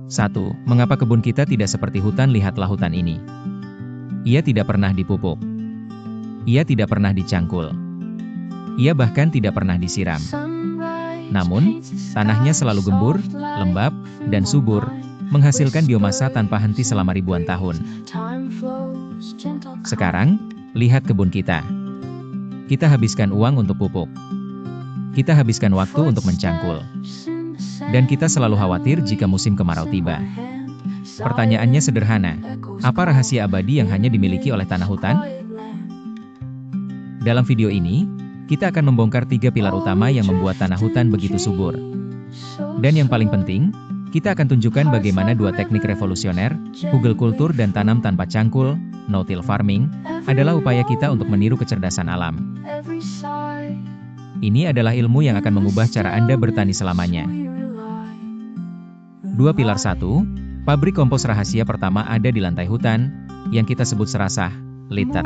1. Mengapa kebun kita tidak seperti hutan? Lihatlah hutan ini. Ia tidak pernah dipupuk. Ia tidak pernah dicangkul. Ia bahkan tidak pernah disiram. Namun, tanahnya selalu gembur, lembab, dan subur, menghasilkan biomasa tanpa henti selama ribuan tahun. Sekarang, lihat kebun kita. Kita habiskan uang untuk pupuk. Kita habiskan waktu untuk mencangkul. Dan kita selalu khawatir jika musim kemarau tiba. Pertanyaannya sederhana, apa rahasia abadi yang hanya dimiliki oleh tanah hutan? Dalam video ini, kita akan membongkar 3 pilar utama yang membuat tanah hutan begitu subur. Dan yang paling penting, kita akan tunjukkan bagaimana 2 teknik revolusioner, hugelkultur dan tanam tanpa cangkul, no-till farming, adalah upaya kita untuk meniru kecerdasan alam. Ini adalah ilmu yang akan mengubah cara Anda bertani selamanya. 2 pilar 1, pabrik kompos rahasia pertama ada di lantai hutan, yang kita sebut serasah, litter.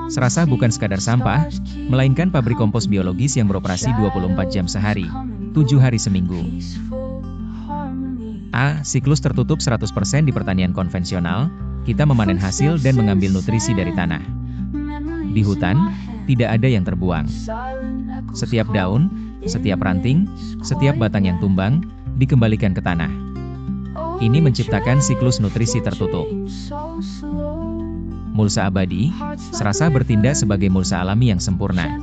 Serasah bukan sekadar sampah, melainkan pabrik kompos biologis yang beroperasi 24 jam sehari, 7 hari seminggu. A. Siklus tertutup 100% di pertanian konvensional, kita memanen hasil dan mengambil nutrisi dari tanah. Di hutan, tidak ada yang terbuang. Setiap daun, setiap ranting, setiap batang yang tumbang, dikembalikan ke tanah. Ini menciptakan siklus nutrisi tertutup. Mulsa abadi, serasah bertindak sebagai mulsa alami yang sempurna.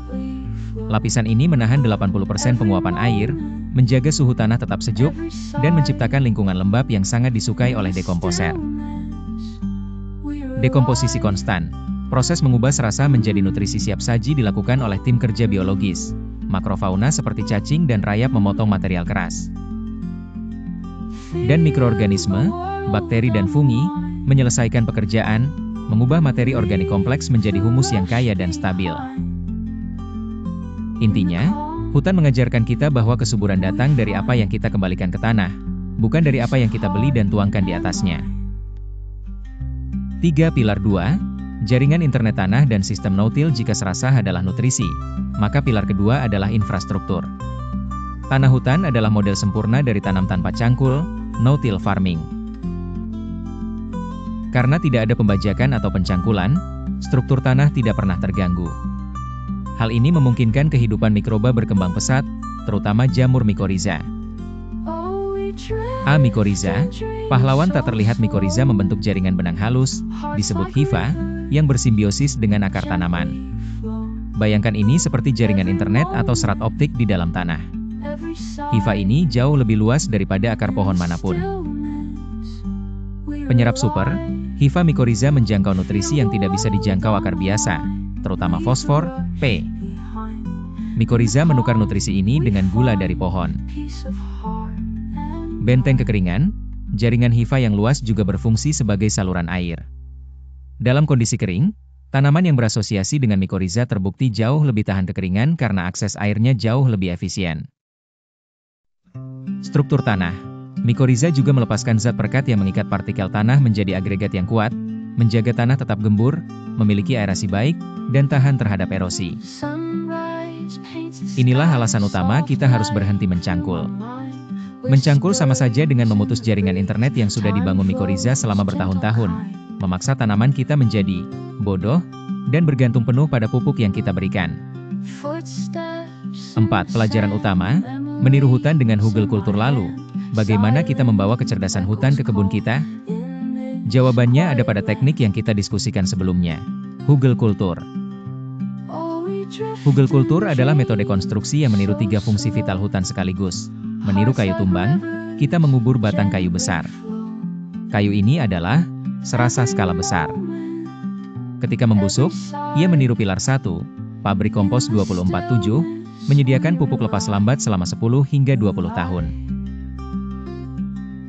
Lapisan ini menahan 80% penguapan air, menjaga suhu tanah tetap sejuk, dan menciptakan lingkungan lembab yang sangat disukai oleh dekomposer. Dekomposisi konstan. Proses mengubah serasah menjadi nutrisi siap saji dilakukan oleh tim kerja biologis. Makrofauna seperti cacing dan rayap memotong material keras. Dan mikroorganisme, bakteri dan fungi, menyelesaikan pekerjaan, mengubah materi organik kompleks menjadi humus yang kaya dan stabil. Intinya, hutan mengajarkan kita bahwa kesuburan datang dari apa yang kita kembalikan ke tanah, bukan dari apa yang kita beli dan tuangkan di atasnya. 3 pilar 2, jaringan internet tanah dan sistem no-till. Jika serasah adalah nutrisi, maka pilar kedua adalah infrastruktur. Tanah hutan adalah model sempurna dari tanam tanpa cangkul, no-till farming. Karena tidak ada pembajakan atau pencangkulan, struktur tanah tidak pernah terganggu. Hal ini memungkinkan kehidupan mikroba berkembang pesat, terutama jamur mikoriza. A. Mikoriza, pahlawan tak terlihat. Mikoriza membentuk jaringan benang halus, disebut hifa, yang bersimbiosis dengan akar tanaman. Bayangkan ini seperti jaringan internet atau serat optik di dalam tanah. Hifa ini jauh lebih luas daripada akar pohon manapun. Penyerap super, hifa mikoriza menjangkau nutrisi yang tidak bisa dijangkau akar biasa, terutama fosfor, P. Mikoriza menukar nutrisi ini dengan gula dari pohon. Benteng kekeringan, jaringan hifa yang luas juga berfungsi sebagai saluran air. Dalam kondisi kering, tanaman yang berasosiasi dengan mikoriza terbukti jauh lebih tahan kekeringan karena akses airnya jauh lebih efisien. Struktur tanah. Mikoriza juga melepaskan zat perekat yang mengikat partikel tanah menjadi agregat yang kuat, menjaga tanah tetap gembur, memiliki aerasi baik, dan tahan terhadap erosi. Inilah alasan utama kita harus berhenti mencangkul. Mencangkul sama saja dengan memutus jaringan internet yang sudah dibangun mikoriza selama bertahun-tahun, memaksa tanaman kita menjadi bodoh, dan bergantung penuh pada pupuk yang kita berikan. 4. Pelajaran utama, meniru hutan dengan hugelkultur. Lalu, bagaimana kita membawa kecerdasan hutan ke kebun kita? Jawabannya ada pada teknik yang kita diskusikan sebelumnya, hugelkultur. Hugelkultur adalah metode konstruksi yang meniru 3 fungsi vital hutan sekaligus. Meniru kayu tumbang, kita mengubur batang kayu besar. Kayu ini adalah serasah skala besar. Ketika membusuk, ia meniru pilar 1, pabrik kompos 24/7, menyediakan pupuk lepas lambat selama 10 hingga 20 tahun.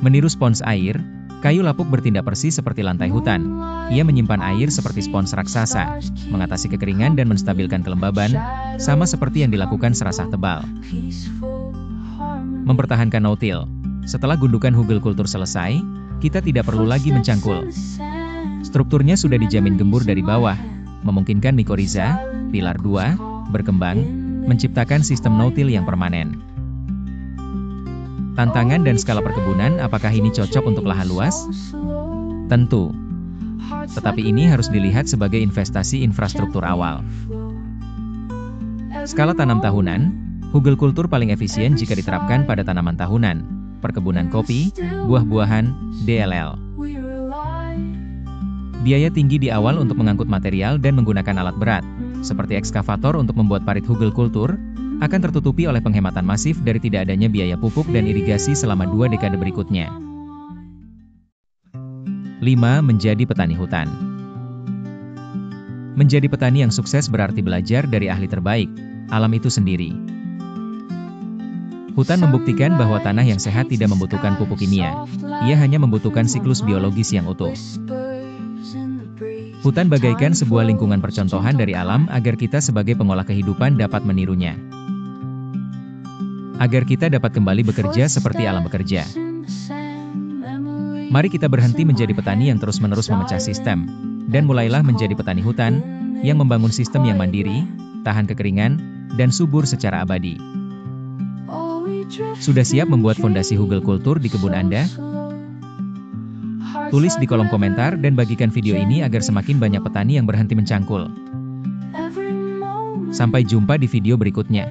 Meniru spons air, kayu lapuk bertindak persis seperti lantai hutan. Ia menyimpan air seperti spons raksasa, mengatasi kekeringan dan menstabilkan kelembaban, sama seperti yang dilakukan serasah tebal. Mempertahankan no-till. Setelah gundukan hugelkultur selesai, kita tidak perlu lagi mencangkul. Strukturnya sudah dijamin gembur dari bawah, memungkinkan mikoriza, pilar 2, berkembang, menciptakan sistem no-till yang permanen. Tantangan dan skala perkebunan, apakah ini cocok untuk lahan luas? Tentu. Tetapi ini harus dilihat sebagai investasi infrastruktur awal. Skala tanam tahunan, hugelkultur paling efisien jika diterapkan pada tanaman tahunan, perkebunan kopi, buah-buahan, DLL. Biaya tinggi di awal untuk mengangkut material dan menggunakan alat berat, seperti ekskavator untuk membuat parit hugelkultur, akan tertutupi oleh penghematan masif dari tidak adanya biaya pupuk dan irigasi selama 2 dekade berikutnya. 5. Menjadi petani hutan. Menjadi petani yang sukses berarti belajar dari ahli terbaik, alam itu sendiri. Hutan membuktikan bahwa tanah yang sehat tidak membutuhkan pupuk kimia, ia hanya membutuhkan siklus biologis yang utuh. Hutan bagaikan sebuah lingkungan percontohan dari alam agar kita sebagai pengolah kehidupan dapat menirunya. Agar kita dapat kembali bekerja seperti alam bekerja. Mari kita berhenti menjadi petani yang terus-menerus memecah sistem, dan mulailah menjadi petani hutan, yang membangun sistem yang mandiri, tahan kekeringan, dan subur secara abadi. Sudah siap membuat fondasi hugelkultur di kebun Anda? Tulis di kolom komentar dan bagikan video ini agar semakin banyak petani yang berhenti mencangkul. Sampai jumpa di video berikutnya.